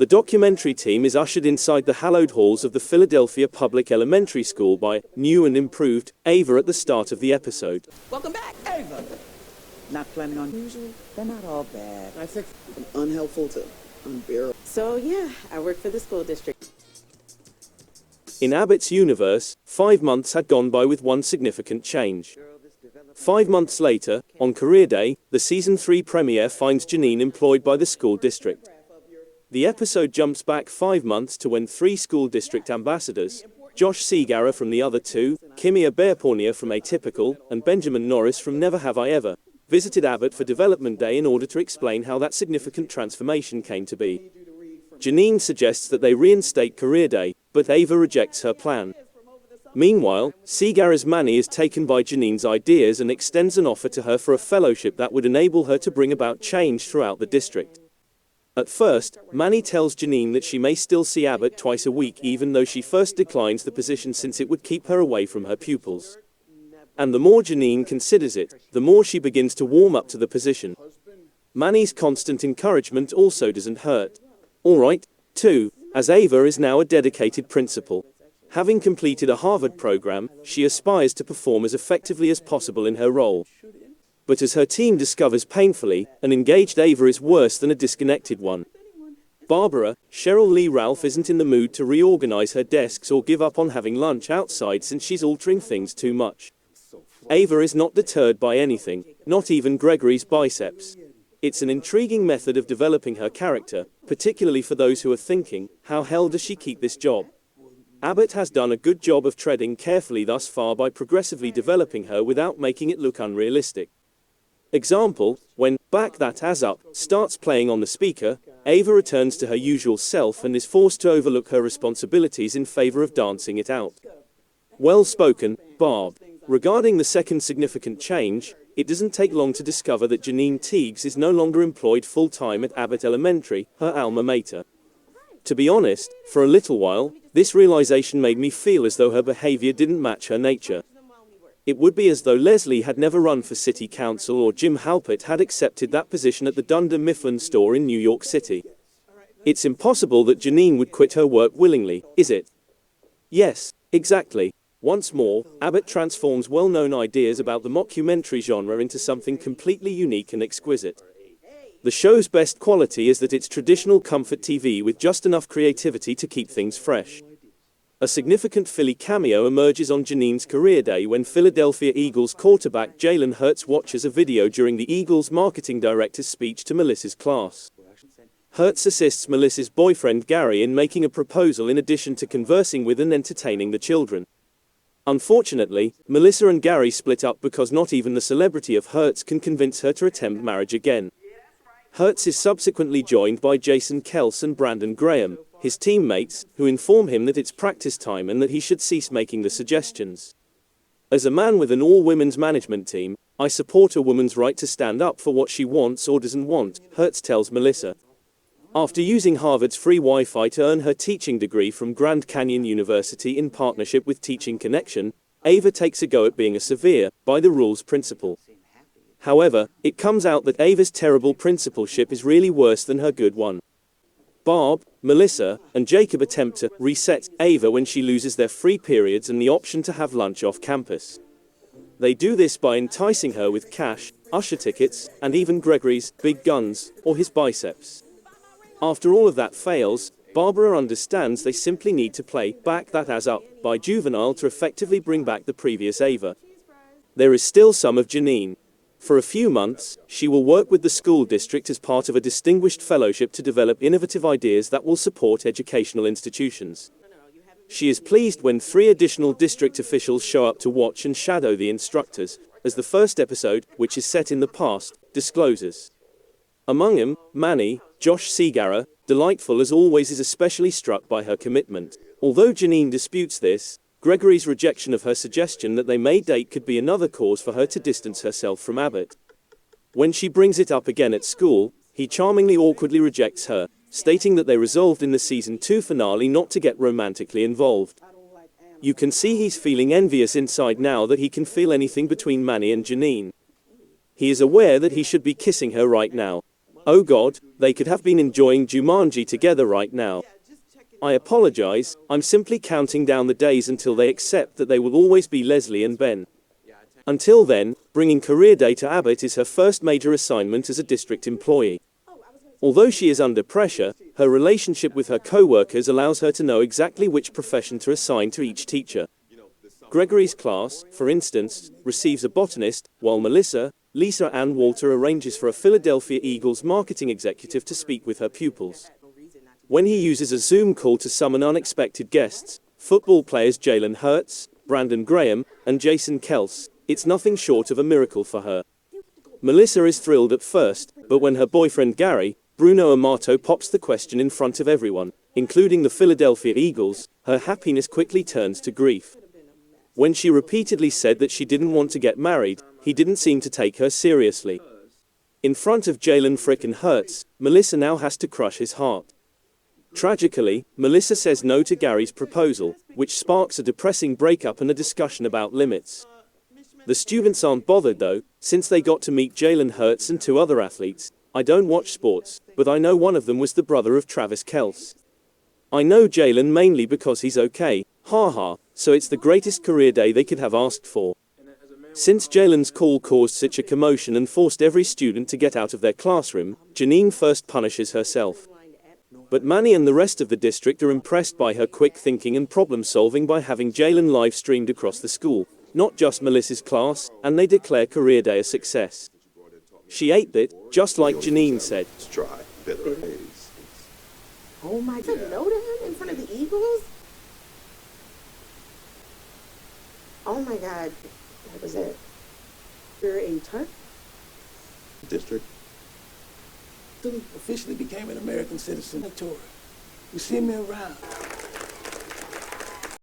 The documentary team is ushered inside the hallowed halls of the Philadelphia Public Elementary School by new and improved Ava at the start of the episode. Welcome back, Ava. Not planning on usual? They're not all bad. I think unhelpful to unbearable. So yeah, I work for the school district. In Abbott's universe, 5 months had gone by with one significant change. 5 months later, on career day, the season 3 premiere finds Janine employed by the school district. The episode jumps back 5 months to when 3 school district ambassadors, Josh Segarra from The Other Two, Kimia Bearpornia from Atypical, and Benjamin Norris from Never Have I Ever, visited Abbott for Development Day in order to explain how that significant transformation came to be. Janine suggests that they reinstate career day, but Ava rejects her plan. Meanwhile, Segarra's Manny is taken by Janine's ideas and extends an offer to her for a fellowship that would enable her to bring about change throughout the district. At first, Manny tells Janine that she may still see Abbott twice a week even though she first declines the position since it would keep her away from her pupils. And the more Janine considers it, the more she begins to warm up to the position. Manny's constant encouragement also doesn't hurt. Alright, too, as Ava is now a dedicated principal. Having completed a Harvard program, she aspires to perform as effectively as possible in her role. But as her team discovers painfully, an engaged Ava is worse than a disconnected one. Barbara, Cheryl Lee Ralph isn't in the mood to reorganize her desks or give up on having lunch outside since she's altering things too much. Ava is not deterred by anything, not even Gregory's biceps. It's an intriguing method of developing her character, particularly for those who are thinking, how hell does she keep this job? Abbott has done a good job of treading carefully thus far by progressively developing her without making it look unrealistic. Example, when Back That Ass Up starts playing on the speaker, Ava returns to her usual self and is forced to overlook her responsibilities in favor of dancing it out. Well spoken, Barb. Regarding the second significant change, it doesn't take long to discover that Janine Teagues is no longer employed full-time at Abbott Elementary, her alma mater. To be honest, for a little while, this realization made me feel as though her behavior didn't match her nature. It would be as though Leslie had never run for city council or Jim Halpert had accepted that position at the Dunder Mifflin store in New York City. It's impossible that Janine would quit her work willingly, is it? Yes, exactly. Once more, Abbott transforms well-known ideas about the mockumentary genre into something completely unique and exquisite. The show's best quality is that it's traditional comfort TV with just enough creativity to keep things fresh. A significant Philly cameo emerges on Janine's career day when Philadelphia Eagles quarterback Jalen Hurts watches a video during the Eagles marketing director's speech to Melissa's class. Hurts assists Melissa's boyfriend Gary in making a proposal in addition to conversing with and entertaining the children. Unfortunately, Melissa and Gary split up because not even the celebrity of Hurts can convince her to attempt marriage again. Hurts is subsequently joined by Jason Kels and Brandon Graham, his teammates, who inform him that it's practice time and that he should cease making the suggestions. As a man with an all-women's management team, I support a woman's right to stand up for what she wants or doesn't want, Hurts tells Melissa. After using Harvard's free Wi-Fi to earn her teaching degree from Grand Canyon University in partnership with Teaching Connection, Ava takes a go at being a severe, by-the-rules principal. However, it comes out that Ava's terrible principalship is really worse than her good one. Barb, Melissa, and Jacob attempt to reset Ava when she loses their free periods and the option to have lunch off campus. They do this by enticing her with cash, usher tickets, and even Gregory's big guns, or his biceps. After all of that fails, Barbara understands they simply need to play Back That Ass Up by Juvenile to effectively bring back the previous Ava. There is still some of Janine. For a few months, she will work with the school district as part of a distinguished fellowship to develop innovative ideas that will support educational institutions. She is pleased when 3 additional district officials show up to watch and shadow the instructors, as the first episode, which is set in the past, discloses. Among them, Manny, Josh Segarra, delightful as always, is especially struck by her commitment. Although Janine disputes this, Gregory's rejection of her suggestion that they may date could be another cause for her to distance herself from Abbott. When she brings it up again at school, he charmingly awkwardly rejects her, stating that they resolved in the season 2 finale not to get romantically involved. You can see he's feeling envious inside now that he can feel anything between Manny and Janine. He is aware that he should be kissing her right now. Oh God, they could have been enjoying Jumanji together right now. I apologize, I'm simply counting down the days until they accept that they will always be Leslie and Ben. Until then, bringing Career Day to Abbott is her first major assignment as a district employee. Although she is under pressure, her relationship with her co-workers allows her to know exactly which profession to assign to each teacher. Gregory's class, for instance, receives a botanist, while Melissa, Lisa and Walter arranges for a Philadelphia Eagles marketing executive to speak with her pupils. When he uses a Zoom call to summon unexpected guests, football players Jalen Hurts, Brandon Graham, and Jason Kels, it's nothing short of a miracle for her. Melissa is thrilled at first, but when her boyfriend Gary, Bruno Amato, pops the question in front of everyone, including the Philadelphia Eagles, her happiness quickly turns to grief. When she repeatedly said that she didn't want to get married, he didn't seem to take her seriously. In front of Jalen frickin' Hurts, Melissa now has to crush his heart. Tragically, Melissa says no to Gary's proposal, which sparks a depressing breakup and a discussion about limits. The students aren't bothered though, since they got to meet Jalen Hurts and two other athletes. I don't watch sports, but I know one of them was the brother of Travis Kelce. I know Jalen mainly because he's okay, haha, so it's the greatest career day they could have asked for. Since Jalen's call caused such a commotion and forced every student to get out of their classroom, Janine first punishes herself. But Manny and the rest of the district are impressed by her quick thinking and problem solving by having Jalen live streamed across the school, not just Melissa's class, and they declare Career Day a success. She ate it, just like Janine said. Let's try bitter haze. Oh my God, no to him in front of the Eagles? Oh my God, that was it. You're a Turk? District. Officially became an American citizen. You see me around.